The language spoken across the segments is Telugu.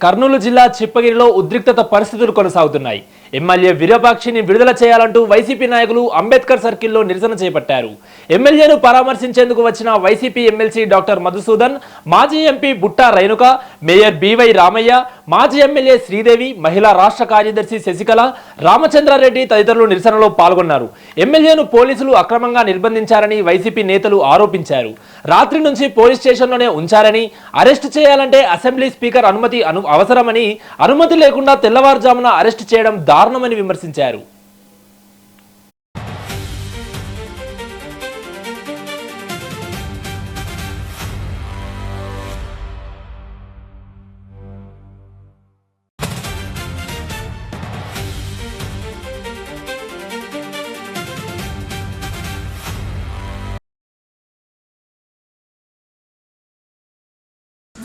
కర్నూలు జిల్లా చిప్పగిరిలో ఉద్రిక్తత పరిస్థితులు కొనసాగుతున్నాయి. ఎమ్మెల్యే విరూపాక్షిని విడుదల చేయాలంటూ వైసీపీ నాయకులు అంబేద్కర్ సర్కిల్లో నిరసన చేపట్టారు. ఎమ్మెల్యేను పరామర్శించేందుకు వచ్చిన వైసీపీ ఎమ్మెల్సీ డాక్టర్ మధుసూదన్, మాజీ MP Butta Renuka, mayor by Ramayya, మాజీ ఎమ్మెల్యే శ్రీదేవి, మహిళా రాష్ట్ర కార్యదర్శి శశికళ, రామచంద్రారెడ్డి తదితరులు నిరసనలో పాల్గొన్నారు. ఎమ్మెల్యేను పోలీసులు అక్రమంగా నిర్బంధించారని వైసీపీ నేతలు ఆరోపించారు. రాత్రి నుంచి పోలీస్ స్టేషన్లోనే ఉంచారని, అరెస్టు చేయాలంటే అసెంబ్లీ స్పీకర్ అనుమతి అవసరమని, అనుమతి లేకుండా తెల్లవారుజామున అరెస్టు చేయడం దారుణమని విమర్శించారు.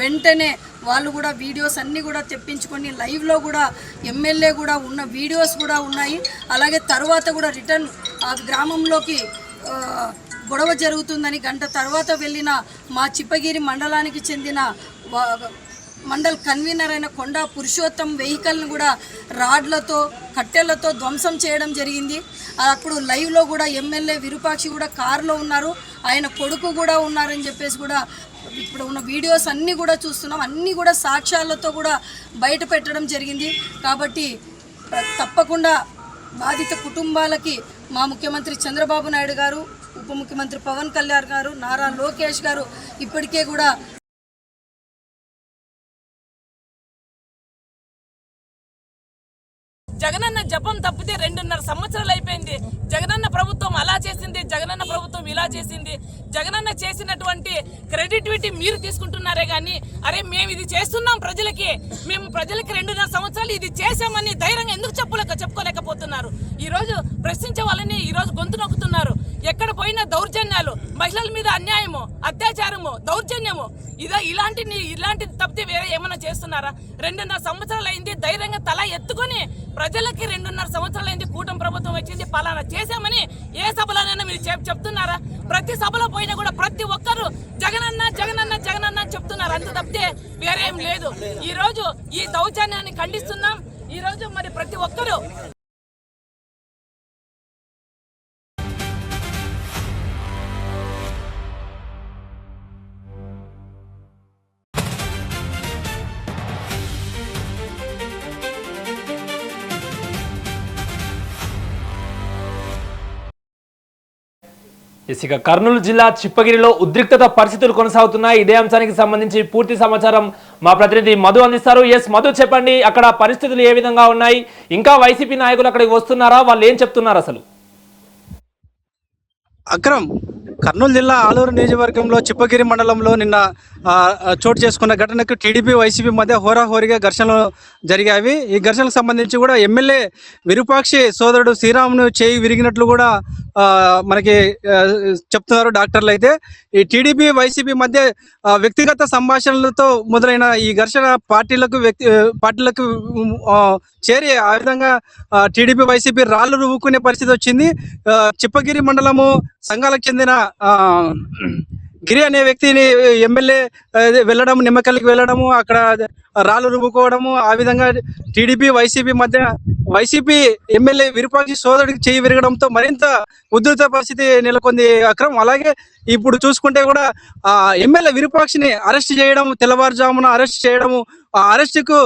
వెంటనే వాళ్ళు కూడా వీడియోస్ అన్నీ కూడా తెప్పించుకొని లైవ్లో కూడా ఎమ్మెల్యే కూడా ఉన్న వీడియోస్ కూడా ఉన్నాయి. అలాగే తర్వాత కూడా రిటర్న్ ఆ గ్రామంలోకి గొడవ జరుగుతుందని గంట తర్వాత వెళ్ళిన మా చిప్పగిరి మండలానికి చెందిన మండల్ కన్వీనర్ అయిన కొండా పురుషోత్తం వెహికల్ని కూడా రాడ్లతో కట్టెలతో ధ్వంసం చేయడం జరిగింది. అప్పుడు లైవ్లో కూడా ఎమ్మెల్యే విరూపాక్షి కూడా కారులో ఉన్నారు, ఆయన కొడుకు కూడా ఉన్నారని చెప్పేసి కూడా ఇప్పుడు ఉన్న వీడియోస్ అన్నీ కూడా చూస్తున్నాం. అన్నీ కూడా సాక్ష్యాలతో కూడా బయట పెట్టడం జరిగింది. కాబట్టి తప్పకుండా బాధిత కుటుంబాలకి మా ముఖ్యమంత్రి చంద్రబాబు నాయుడు గారు, ఉప ముఖ్యమంత్రి పవన్ కళ్యాణ్ గారు, నారా లోకేష్ గారు ఇప్పటికే కూడా జగనన్న జపం తప్పితే 2.5 సంవత్సరాలు అయిపోయింది. జగనన్న ప్రభుత్వం అలా చేసింది, జగనన్న ప్రభుత్వం ఇలా చేసింది. జగనన్న చేసినటువంటి క్రెడిటివిటీ మీరు తీసుకుంటున్నారే కానీ, అరే మేము ఇది చేస్తున్నాం ప్రజలకి, మేము ప్రజలకి 2.5 సంవత్సరాలు ఇది చేశామని ధైర్యంగా ఎందుకు చెప్పుకోలేకపోతున్నారు. ఈరోజు ప్రశ్నించే వాళ్ళని ఈరోజు గొంతు నొక్కుతున్నారు. ఎక్కడ పోయినా దౌర్జన్యాలు, మహిళల మీద అన్యాయము, అత్యాచారము, దౌర్జన్యము, ఇలాంటి తప్పితే వేరే ఏమైనా చేస్తున్నారా? 2.5 సంవత్సరాలు అయింది, ధైర్యంగా తల ఎత్తుకొని ప్రజలకి 2.5 సంవత్సరాలు అయింది, కూటమి ప్రభుత్వం వచ్చింది, పలానా చేశామని ఏ సభలోనైనా మీరు చెప్తున్నారా? ప్రతి సభలో పోయినా కూడా ప్రతి ఒక్కరు జగనన్న జగనన్న జగనన్న చెప్తున్నారు, అంత తప్పితే వేరేం లేదు. ఈ రోజు ఈ దౌర్జన్యాన్ని ఖండిస్తున్నాం. ఈ రోజు మరి ప్రతి ఒక్కరు ఇక కర్నూలు జిల్లా చిప్పగిరిలో ఉద్రిక్తత పరిస్థితులు కొనసాగుతున్నాయి. ఇదే అంశానికి సంబంధించి పూర్తి సమాచారం మా ప్రతినిధి మధు అందిస్తారు. మధు, చెప్పండి, అక్కడ పరిస్థితులు ఏ విధంగా ఉన్నాయి? ఇంకా వైసీపీ నాయకులు అక్కడికి వస్తున్నారా? వాళ్ళు ఏం చెప్తున్నారు అసలు? అక్రమ్, కర్నూలు జిల్లా ఆలూరు నియోజకవర్గంలో చిప్పగిరి మండలంలో నిన్న చోటు చేసుకున్న ఘటనకు టీడీపీ వైసీపీ మధ్య హోరాహోరీగా ఘర్షణలు జరిగాయి. ఈ ఘర్షణకు సంబంధించి కూడా ఎమ్మెల్యే విరూపాక్షి సోదరుడు శ్రీరామును చేయి విరిగినట్లు కూడా మనకి చెప్తున్నారు డాక్టర్లు. అయితే ఈ టీడీపీ వైసీపీ మధ్య వ్యక్తిగత సంభాషణలతో మొదలైన ఈ ఘర్షణ పార్టీలకు చేరి ఆ విధంగా టీడీపీ వైసీపీ రాళ్లు రువ్వుకునే పరిస్థితి వచ్చింది. చిప్పగిరి మండలము సంఘాలకు చెందిన గిరి అనే వ్యక్తిని ఎమ్మెల్యే వెళ్ళడం, నిమ్మకల్లికి వెళ్ళడము, అక్కడ రాళ్ళు రుబ్బుకోవడము, ఆ విధంగా టీడీపీ వైసీపీ మధ్య వైసీపీ ఎమ్మెల్యే విరూపాక్షి సోదరుడికి చేయి విరగడంతో మరింత ఉధృత పరిస్థితి నెలకొంది అక్రమ్. అలాగే ఇప్పుడు చూసుకుంటే కూడా ఎమ్మెల్యే విరూపాక్షిని అరెస్ట్ చేయడం, తెల్లవారుజామున అరెస్ట్ చేయడము, అరెస్టుకు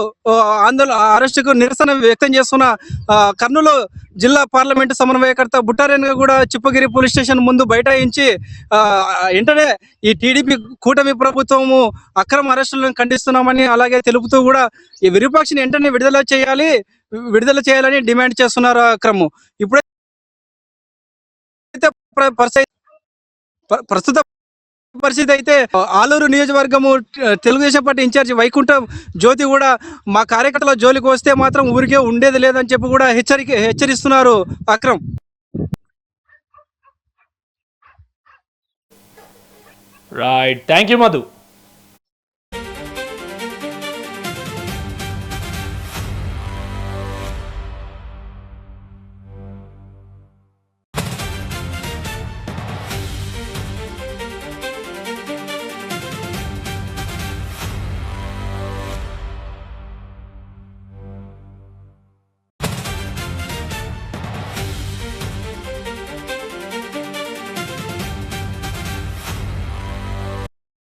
నిరసన వ్యక్తం చేస్తున్న కర్నూలు జిల్లా పార్లమెంటు సమన్వయకర్త బుట్టా రేణుక కూడా చిప్పగిరి పోలీస్ స్టేషన్ ముందు బైఠాయించి వెంటనే ఈ టీడీపీ కూటమి ప్రభుత్వము అక్రమ అరెస్టులను ఖండిస్తున్నామని, అలాగే తెలుపుతూ కూడా ఈ విరూపాక్షిని వెంటనే విడుదల చేయాలని డిమాండ్ చేస్తున్నారు అక్రమ్. ఇప్పుడైతే ప్రస్తుత పరిస్థితి అయితే ఆలూరు నియోజకవర్గము తెలుగుదేశం పార్టీ ఇన్ఛార్జి వైకుంఠం జ్యోతి కూడా మా కార్యకర్తల జోలికి వస్తే మాత్రం ఊరికే ఉండేది లేదని చెప్పి కూడా హెచ్చరిస్తున్నారు Akram. Right, thank you Madhu.